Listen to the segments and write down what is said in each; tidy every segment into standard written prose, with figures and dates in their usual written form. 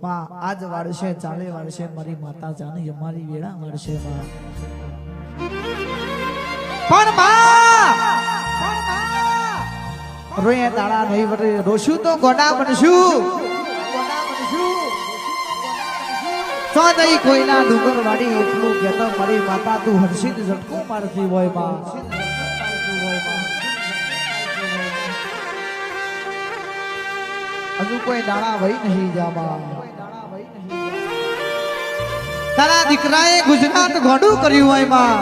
માં આજ વાળશે ચાલે વાળશે મારી માતા જાની અમારી વેળા વાળશે માં પણ માં રોય દાડા નહીં વરે રોશું તો ગોડા બનશું તો નહીં કોઈના ડુંગર વાડી એટલું કહેતો મારી માતા તું હર્ષિત ઝટકો મારતી હોય માં હજુ કોઈ દાડા વહી નહીં જામાં તારા દીકરાએ ગુજરાત ઘોડું કર્યું હોય માં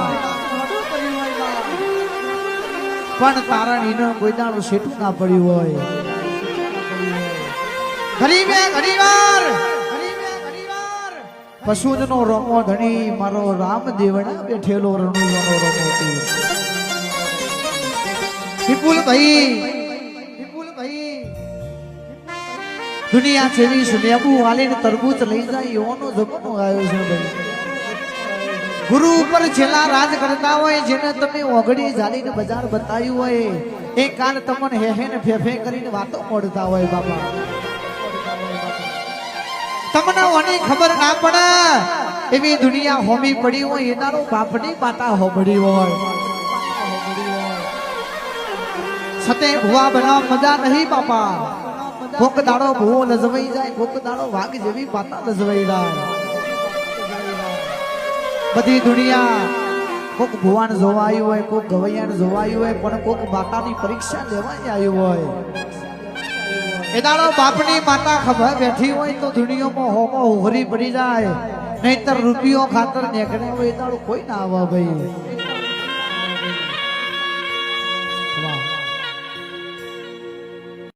પણ તારા નીનો કોઈ દાડો શેઠું ના પડ્યું હોય ઘણીવાર પશુનો રમો ધણી મારો રામ દેવડા બેઠેલો રણુવાનો રમો વિપુલ ભાઈ દુનિયા જેવી સુનેબુ વાલીને તરબૂચ લઈ જાય એવાનો જમાનો આવ્યો છે ભાઈ ગુરુ ઉપર છેલ્લા રાજ કરતા હોય જેને તમે ઓગડી જાલીને બજાર બતાવ્યું હોય એ કાલ તમને હે ને ફેફે કરીને વાતો મોડતા હોય બાપા તમને ઓની ખબર ના પડે એવી દુનિયા હોમી પડી હોય એનારો બાપની માતા હોબડી હોય સતે ભુવા બનાવ મજા નહીં બાપા કોક દાડો ભૂવો લજવાઈ જાય કોક દાડો વાઘ જેવી પાતા લજવાઈ જાય બધી દુનિયા કોક ભુવાન જોવાયું હોય કોક ગવૈયાને જોવાયું હોય પણ કોક માતાની પરીક્ષા લેવાય આવ્યું હોય એ દાડો બાપની માતા ખબર બેઠી હોય તો દુનિયામાં હોમો હોરી પડી જાય નહીતર રૂપિયો ખાતર નીકળે હોય એ દાડો કોઈ ના આવે ભાઈ